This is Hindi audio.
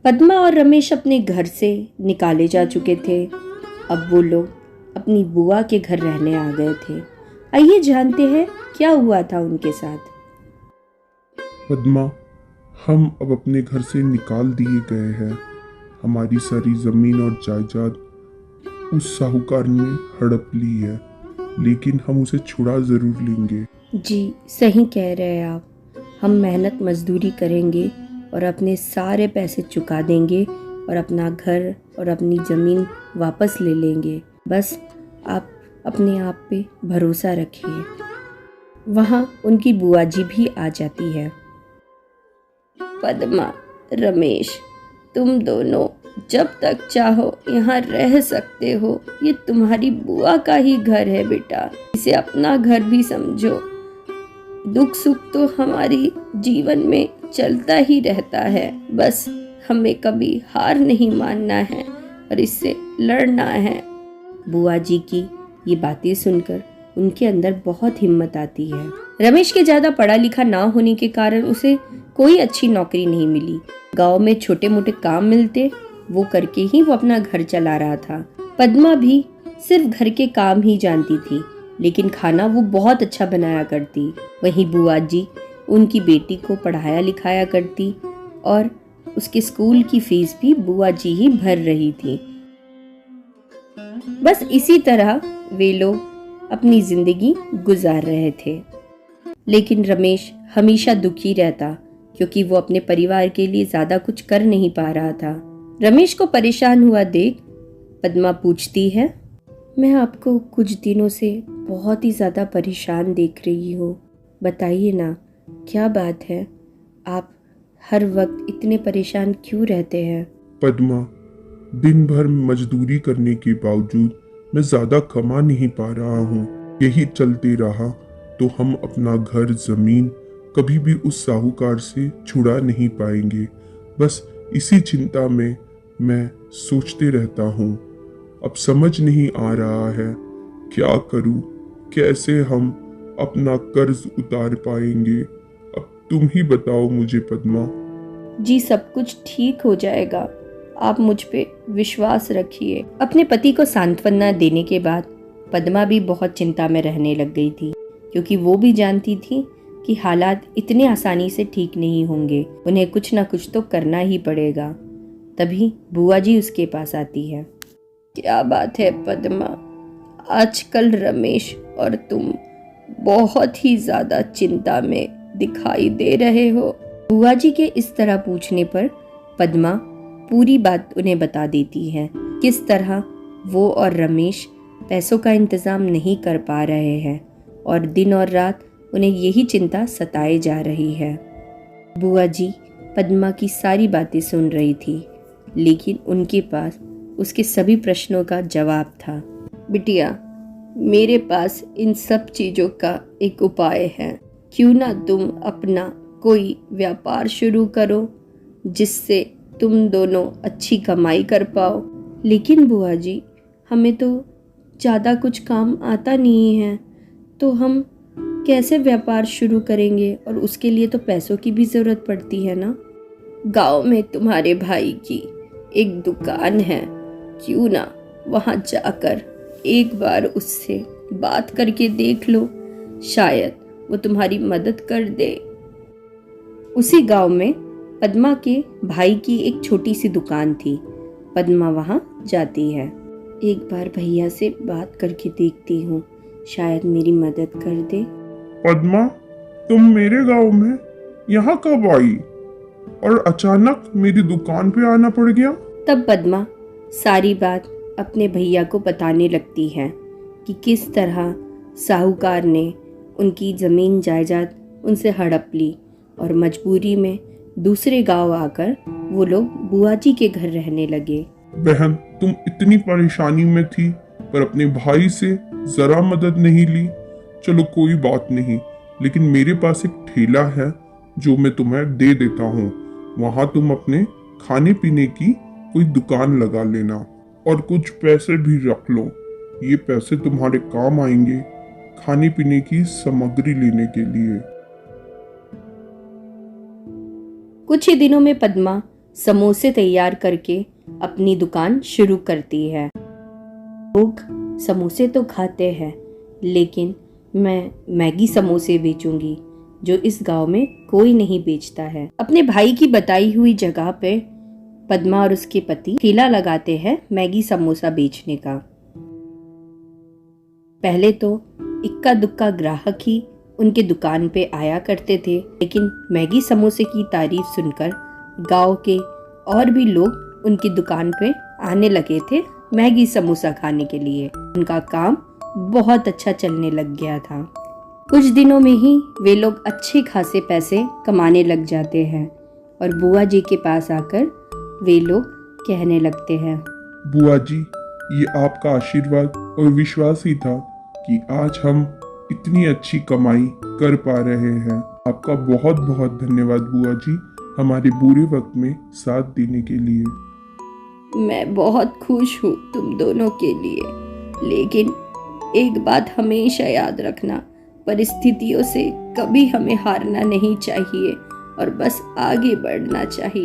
पद्मा और रमेश अपने घर से निकाले जा चुके थे। अब वो लोग अपनी बुआ के घर रहने आ गए थे। आइए जानते हैं क्या हुआ था उनके साथ। पद्मा, हम अब अपने घर से निकाल दिए गए हैं। हमारी सारी जमीन और जायदाद उस साहूकार ने हड़प ली है, लेकिन हम उसे छुड़ा जरूर लेंगे। जी सही कह रहे हैं आप। हम मेहनत मजदूरी करेंगे और अपने सारे पैसे चुका देंगे और अपना घर और अपनी ज़मीन वापस ले लेंगे। बस आप अपने आप पे भरोसा रखिए। वहाँ उनकी बुआ जी भी आ जाती है। पद्मा, रमेश, तुम दोनों जब तक चाहो यहाँ रह सकते हो। ये तुम्हारी बुआ का ही घर है बेटा, इसे अपना घर भी समझो। दुख सुख तो हमारी जीवन में चलता ही रहता है, बस हमें कभी हार नहीं मानना है और इससे लड़ना है। बुआ जी की ये बातें सुनकर उनके अंदर बहुत हिम्मत आती है। रमेश के ज्यादा पढ़ा लिखा ना होने के कारण उसे कोई अच्छी नौकरी नहीं मिली। गांव में छोटे मोटे काम मिलते, वो करके ही वो अपना घर चला रहा था। पद्मा भी सिर्फ घर के काम ही जानती थी, लेकिन खाना वो बहुत अच्छा बनाया करती। वहीं बुआ जी उनकी बेटी को पढ़ाया लिखाया करती और उसके स्कूल की फीस भी बुआ जी ही भर रही थी। बस इसी तरह वे लोग अपनी जिंदगी गुजार रहे थे। लेकिन रमेश हमेशा दुखी रहता, क्योंकि वो अपने परिवार के लिए ज्यादा कुछ कर नहीं पा रहा था। रमेश को परेशान हुआ देख पद्मा पूछती है, मैं आपको कुछ दिनों से बहुत ही ज़्यादा परेशान देख रही हूँ। बताइए ना, क्या बात है? आप हर वक्त इतने परेशान क्यों रहते हैं? पद्मा, दिन भर मजदूरी करने के बावजूद मैं ज्यादा कमा नहीं पा रहा हूँ। यही चलते रहा तो हम अपना घर जमीन कभी भी उस साहूकार से छुड़ा नहीं पाएंगे। बस इसी चिंता में मैं सोचते रहता हूँ। अब समझ नहीं आ रहा है क्या करूँ, कैसे हम अपना कर्ज उतार पाएंगे। अब तुम ही बताओ मुझे पद्मा। जी सब कुछ ठीक हो जाएगा, आप मुझ पे विश्वास रखिए। अपने पति को सांत्वना देने के बाद पद्मा भी बहुत चिंता में रहने लग गई थी, क्योंकि वो भी जानती थी कि हालात इतने आसानी से ठीक नहीं होंगे। उन्हें कुछ ना कुछ तो करना ही पड़ेगा। तभी बुआ जी उसके पास आती है। क्या बात है पद्मा, आजकल रमेश और तुम बहुत ही ज्यादा चिंता में दिखाई दे रहे हो। बुआ जी के इस तरह पूछने पर पद्मा पूरी बात उन्हें बता देती है, किस तरह वो और रमेश पैसों का इंतजाम नहीं कर पा रहे हैं और दिन और रात उन्हें यही चिंता सताए जा रही है। बुआ जी पद्मा की सारी बातें सुन रही थी, लेकिन उनके पास उसके सभी प्रश्नों का जवाब था। बिटिया, मेरे पास इन सब चीज़ों का एक उपाय है। क्यों ना तुम अपना कोई व्यापार शुरू करो, जिससे तुम दोनों अच्छी कमाई कर पाओ। लेकिन बुआ जी, हमें तो ज़्यादा कुछ काम आता नहीं है, तो हम कैसे व्यापार शुरू करेंगे? और उसके लिए तो पैसों की भी ज़रूरत पड़ती है ना। गांव में तुम्हारे भाई की एक दुकान है, क्यों ना वहां जाकर एक बार उससे बात करके देख लो, शायद वो तुम्हारी मदद कर दे। उसी गांव में पद्मा के भाई की एक छोटी सी दुकान थी। पद्मा वहां जाती है। एक बार भैया से बात करके देखती हूँ, शायद मेरी मदद कर दे। पद्मा, तुम मेरे गांव में यहाँ कब आई और अचानक मेरी दुकान पे आना पड़ गया? तब पद्मा सारी बात अपने भैया को बताने लगती है कि किस तरह साहूकार ने उनकी ज़मीन जायदाद उनसे हड़प ली और मजबूरी में दूसरे गांव आकर वो लोग बुआ जी के घर रहने लगे। बहन, तुम इतनी परेशानी में थी पर अपने भाई से जरा मदद नहीं ली। चलो कोई बात नहीं, लेकिन मेरे पास एक ठेला है जो मैं तुम्हें दे देता हूँ। वहां तुम अपने खाने पीने की कोई दुकान लगा लेना और कुछ पैसे भी रख लो। ये पैसे तुम्हारे काम आएंगे खाने पीने की सामग्री लेने के लिए। कुछ ही दिनों में पद्मा समोसे तैयार करके अपनी दुकान शुरू करती है। लोग समोसे तो खाते हैं, लेकिन मैं मैगी समोसे बेचूंगी जो इस गांव में कोई नहीं बेचता है। अपने भाई की बताई हुई जगह पे पद्मा और उसके पति ठेला लगाते हैं मैगी समोसा बेचने का। पहले तो इक्का दुक्का ग्राहक ही उनके दुकान पे आया करते थे, लेकिन मैगी समोसे की तारीफ सुनकर गांव के और भी लोग उनकी दुकान पे आने लगे थे मैगी समोसा खाने के लिए। उनका काम बहुत अच्छा चलने लग गया था। कुछ दिनों में ही वे लोग अच्छे खासे पैसे कमाने लग जाते हैं और बुआ जी के पास आकर वे लोग कहने लगते हैं, बुआ जी, ये आपका आशीर्वाद और विश्वास ही था कि आज हम इतनी अच्छी कमाई कर पा रहे हैं। आपका बहुत बहुत धन्यवाद बुआ जी, हमारे बुरे वक्त में साथ देने के लिए। मैं बहुत खुश हूँ तुम दोनों के लिए, लेकिन एक बात हमेशा याद रखना, परिस्थितियों से कभी हमें हारना नहीं चाहिए और बस आगे बढ़ना चाहिए।